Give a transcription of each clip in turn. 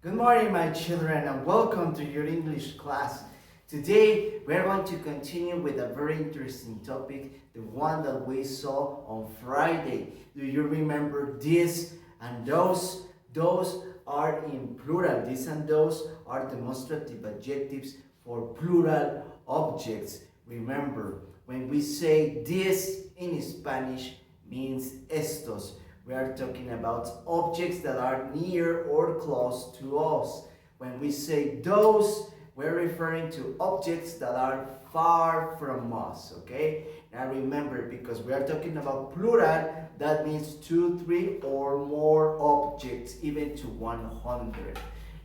Good morning, my children, and welcome to your English class. Today, we're going to continue with a very interesting topic, the one that we saw on Friday. Do you remember this and those? Those are in plural. This and those are demonstrative adjectives for plural objects. Remember, when we say this in Spanish means estos. We are talking about objects that are near or close to us. When we say those, we're referring to objects that are far from us, okay? Now remember, because we are talking about plural, that means 2, 3, or more objects, even to 100.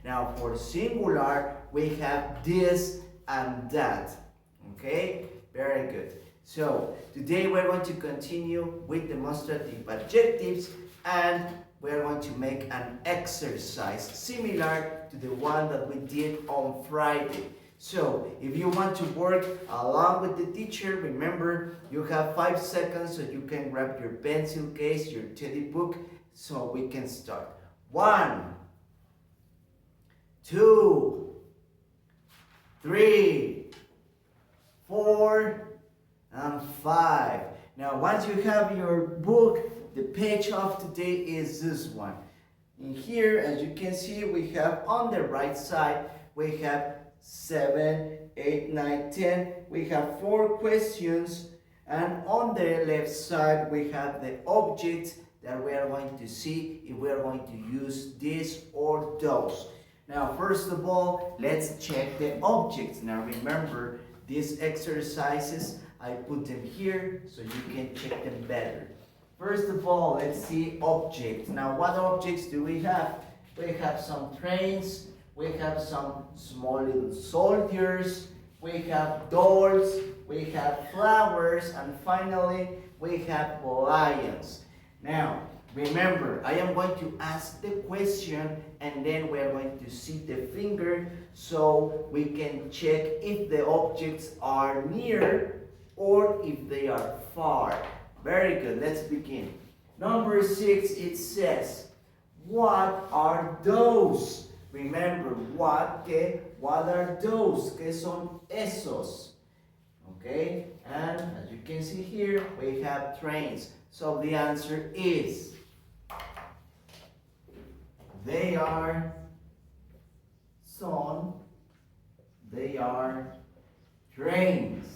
Now for singular, we have this and that, okay? Very good. So today we're going to continue with demonstrative adjectives, and we're going to make an exercise similar to the one that we did on Friday. So if you want to work along with the teacher, remember you have 5 seconds so you can grab your pencil case, your teddy book, so we can start. 1, 2, 3, 4, and 5. Now once you have your book, the page of today is this one. In here, as you can see, we have on the right side, we have 7, 8, 9, 10. We have 4 questions, and on the left side we have the objects that we are going to see if we are going to use this or those. Now first of all, let's check the objects. Now remember, these exercises, I put them here so you can check them better. First of all, let's see objects. Now what objects do we have? We have some trains, we have some small little soldiers, we have dolls, we have flowers, and finally we have lions. Now remember, I am going to ask the question and then we are going to see the finger so we can check if the objects are near or if they are far. Very good, let's begin. Number 6, it says, what are those? Remember, what are those? ¿Qué son esos? Okay, and as you can see here, we have trains. So the answer is, they are trains.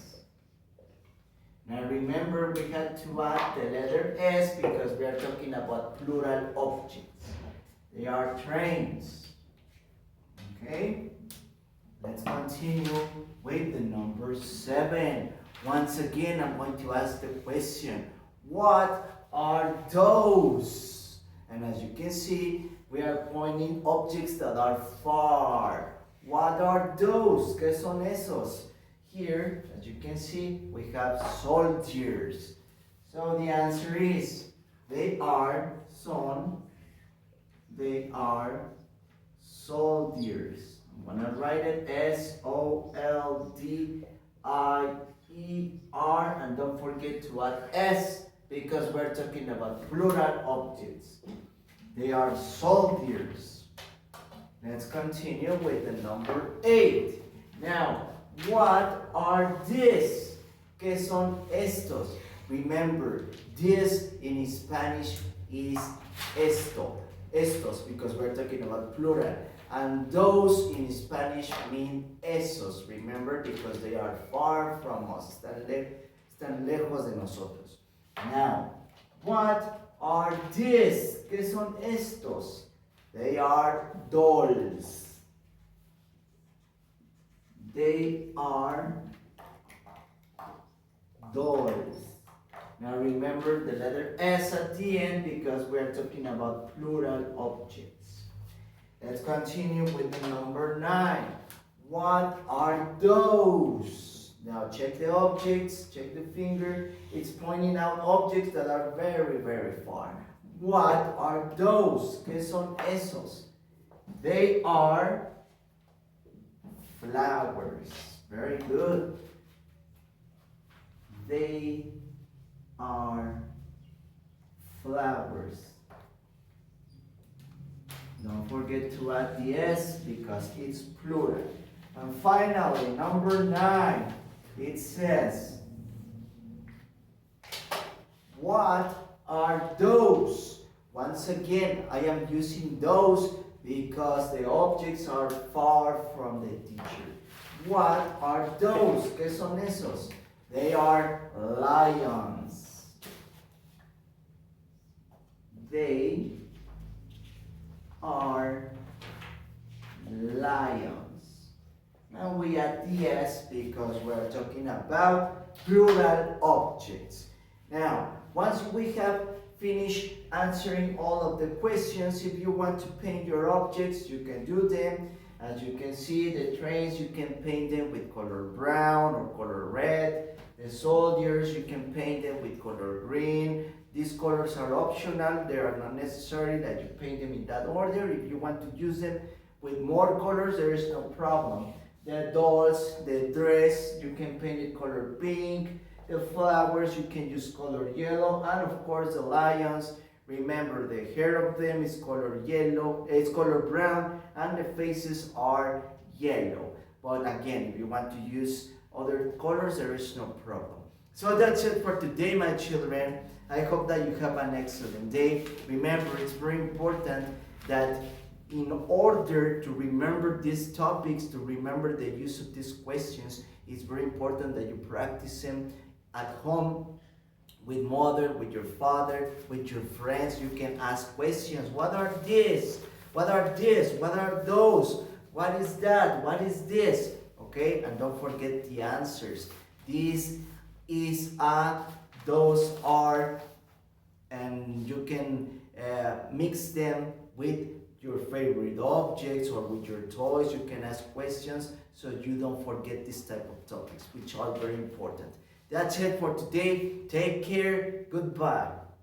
Now remember, we had to add the letter S because we are talking about plural objects. They are trains. Okay? Let's continue with the number 7. Once again, I'm going to ask the question, what are those? And as you can see, we are pointing objects that are far. What are those? ¿Qué son esos? Here, as you can see, we have soldiers. So the answer is, they are soldiers. I'm gonna write it S-O-L-D-I-E-R, and don't forget to add S because we're talking about plural objects. They are soldiers. Let's continue with the number 8. Now, what are these? ¿Qué son estos? Remember, this in Spanish is esto. Estos, because we're talking about plural. And those in Spanish mean esos. Remember, because they are far from us. Están lejos de nosotros. Now, what are these? ¿Qué son estos? They are dolls. They are dolls. Now remember the letter S at the end because we are talking about plural objects. Let's continue with the number 9. What are those? Now check the objects, check the finger. It's pointing out objects that are very, very far. What are those? ¿Qué son esos? They are flowers. Very good. They are flowers. Don't forget to add the S because it's plural. And finally, number 9, it says, what are those? Once again, I am using those because the objects are far from the teacher. What are those? ¿Qué son esos? They are lions. They are lions. Now we add the S because we're talking about plural objects. Now, once we have finished answering all of the questions, if you want to paint your objects, you can do them. As you can see, the trains, you can paint them with color brown or color red. The soldiers, you can paint them with color green. These colors are optional. They are not necessary that you paint them in that order. If you want to use them with more colors, there is no problem. The dolls, the dress, you can paint it color pink. The flowers, you can use color yellow. And of course, the lions, remember the hair of them is color yellow, it's color brown, and the faces are yellow. But again, if you want to use other colors, there is no problem. So that's it for today, my children. I hope that you have an excellent day. Remember, it's very important that in order to remember these topics, to remember the use of these questions, it's very important that you practice them at home with mother, with your father, with your friends. You can ask questions. What are this? What are this? What are those? What is that? What is this? Okay, and don't forget the answers. This is a, those are, and you can mix them with your favorite objects or with your toys. You can ask questions so you don't forget this type of topics, which are very important. That's it for today. Take care. Goodbye.